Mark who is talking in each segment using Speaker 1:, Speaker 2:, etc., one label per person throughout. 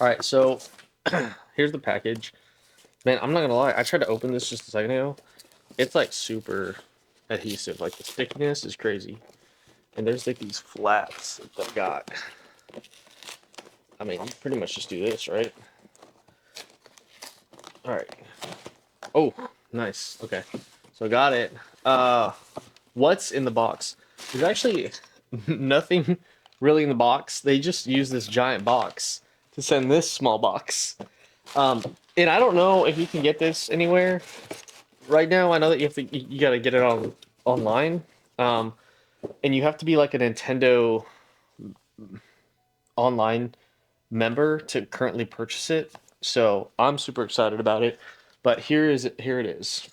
Speaker 1: All right, so here's the package. Man, I'm not gonna lie. I tried to open this just a second ago. It's like super adhesive. Like the stickiness is crazy. And there's like these flaps that I got. I mean, you pretty much just do this, right? All right. Oh, nice. Okay. So I got it. Uh, what's in the box? There's actually nothing really in the box. They just use this giant box to send this small box. And I don't know if you can get this anywhere right now. I know that you gotta get it on online, um, and you have to be like a Nintendo online member to currently purchase it. So I'm super excited about it. But here it is,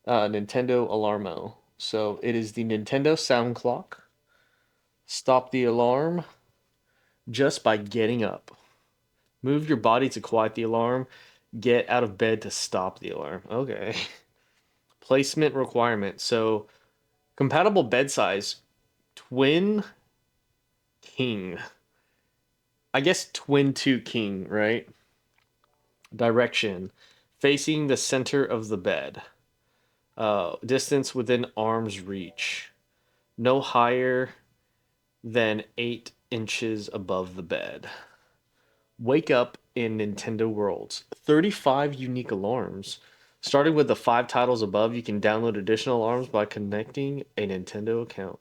Speaker 1: Nintendo Alarmo. So it is the Nintendo sound clock. Stop the alarm just by getting up. Move your body to quiet the alarm. Get out of bed to stop the alarm. Okay. Placement requirement. So compatible bed size, twin king. I guess twin two king, right? Direction, facing the center of the bed. Distance within arm's reach. No higher than 8 inches above the bed. Wake up in Nintendo Worlds. 35 unique alarms. Starting with the five titles above, you can download additional alarms by connecting a Nintendo account.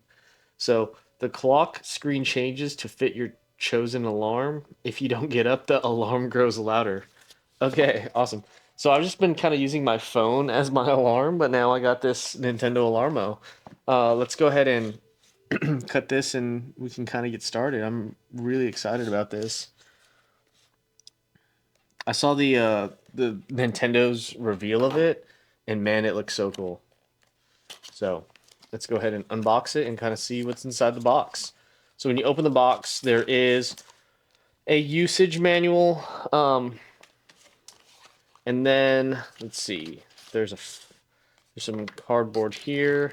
Speaker 1: So the clock screen changes to fit your chosen alarm. If you don't get up, the alarm grows louder. Okay, awesome. So I've just been kind of using my phone as my alarm, but now I got this Nintendo Alarmo. Let's go ahead and cut this and we can kind of get started. I'm really excited about this. I saw the Nintendo's reveal of it, and man, it looks so cool. So let's go ahead and unbox it and kind of see what's inside the box. So when you open the box, there is a usage manual, and then let's see. There's a there's some cardboard here.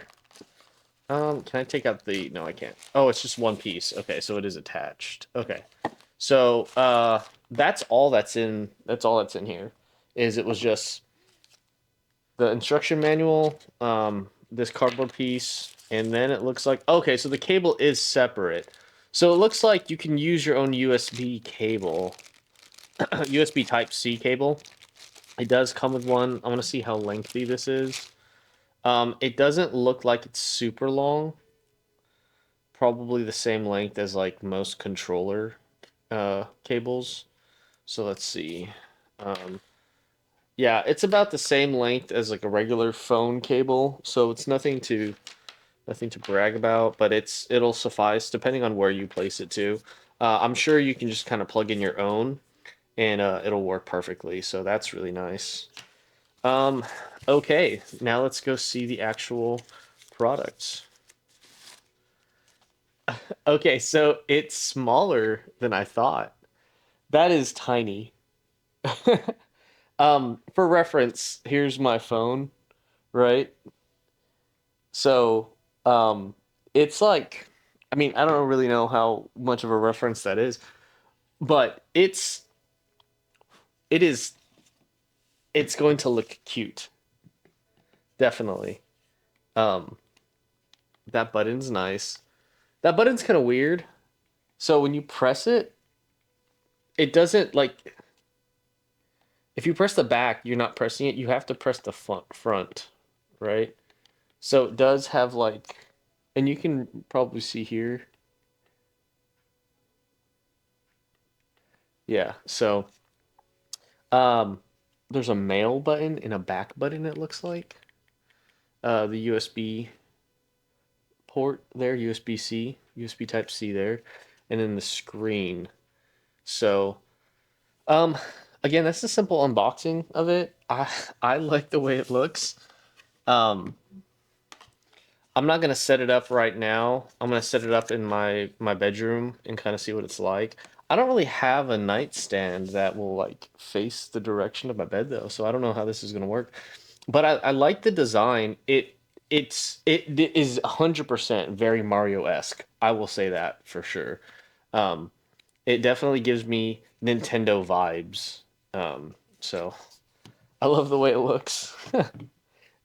Speaker 1: Can I take out the? No, I can't. Oh, it's just one piece. Okay, so it is attached. Okay, so that's all that's in. That's all that's in here. Is it was just the instruction manual, this cardboard piece, and then it looks like okay, so the cable is separate. So it looks like you can use your own USB cable, USB Type C cable. It does come with one. I want to see how lengthy this is. It doesn't look like it's super long. Probably the same length as like most controller cables. So let's see. Um, yeah, it's about the same length as like a regular phone cable. So it's nothing to brag about, but it'll suffice depending on where you place it to. I'm sure you can just kind of plug in your own and it'll work perfectly. So that's really nice. Um, okay, now let's go see the actual product. Okay, so it's smaller than I thought. That is tiny. For reference, here's my phone, right? So, um, it's like, I mean, I don't really know how much of a reference that is, but it is, it's going to look cute, definitely. Um, that button's nice. That button's kind of weird. So when you press it, it doesn't like, if you press the back, you're not pressing it. You have to press the front, right? So it does have like, and you can probably see here. Yeah. So um, there's a mail button and a back button. It looks like the USB port there, USB C, USB Type C there, and then the screen. So um, again, that's a simple unboxing of it. I like the way it looks. Um, I'm not gonna set it up right now. I'm gonna set it up in my bedroom and kind of see what it's like. I don't really have a nightstand that will like face the direction of my bed though, so I don't know how this is gonna work. But I like the design. It is 100% very Mario-esque. I will say that for sure. Um, It definitely gives me Nintendo vibes. So I love the way it looks.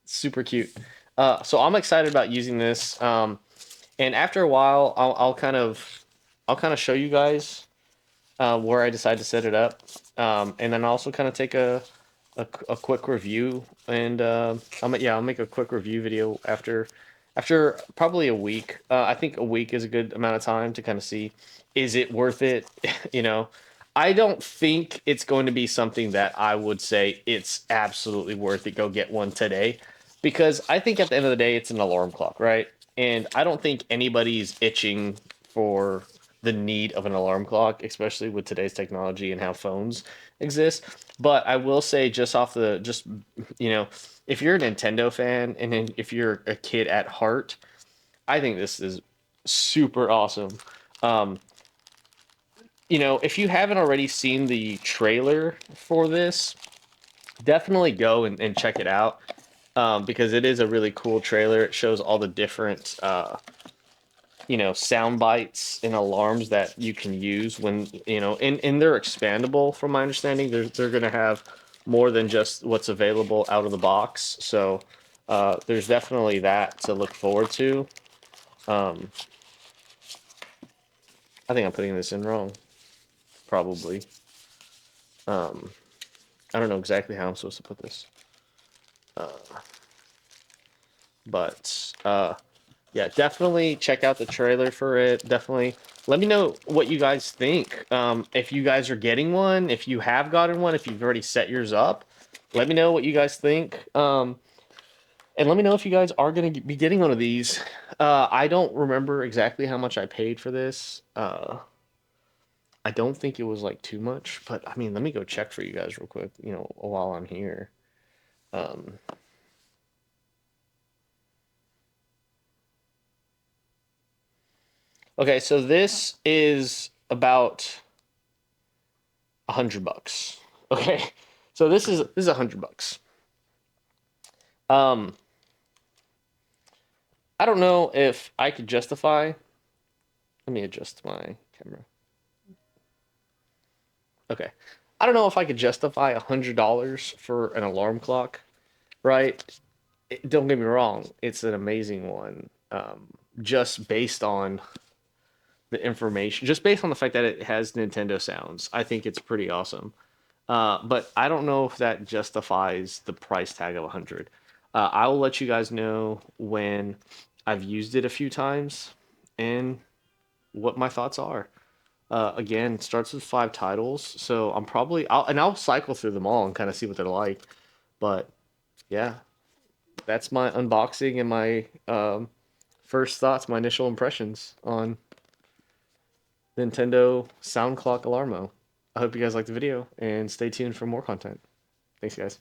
Speaker 1: Super cute. So I'm excited about using this. And after a while, I'll kind of show you guys where I decide to set it up, and then also kind of take a quick review, and I'll make a quick review video after probably a week. I think a week is a good amount of time to kind of see, is it worth it? You know, I don't think it's going to be something that I would say it's absolutely worth it. Go get one today, because I think at the end of the day, it's an alarm clock, right? And I don't think anybody's itching for the need of an alarm clock, especially with today's technology and how phones exist. But I will say, you know, if you're a Nintendo fan and then if you're a kid at heart, I think this is super awesome. Um, you know, if you haven't already seen the trailer for this, definitely go and check it out, because it is a really cool trailer. It shows all the different you know, sound bites and alarms that you can use when, you know, and they're expandable from my understanding. They're going to have more than just what's available out of the box. So there's definitely that to look forward to. um, I think I'm putting this in wrong, probably. um, I don't know exactly how I'm supposed to put this, but yeah, definitely check out the trailer for it. Definitely let me know what you guys think. If you guys are getting one, if you have gotten one, if you've already set yours up, let me know what you guys think. And let me know if you guys are going to be getting one of these. I don't remember exactly how much I paid for this. I don't think it was like too much, but I mean, let me go check for you guys real quick, you know, while I'm here. Um, okay, so this is about $100. Okay, so this is $100. Um, I don't know if I could justify. Let me adjust my camera. Okay, I don't know if I could justify $100 for an alarm clock. Right? Don't get me wrong; it's an amazing one. Just based on the information, just based on the fact that it has Nintendo sounds, I think it's pretty awesome. But I don't know if that justifies the price tag of 100. I will let you guys know when I've used it a few times and what my thoughts are. Again, it starts with 5 titles, so I'll cycle through them all and kind of see what they're like. But yeah, that's my unboxing and my first thoughts, my initial impressions on Nintendo Sound Clock Alarmo. I hope you guys liked the video and stay tuned for more content. Thanks, guys.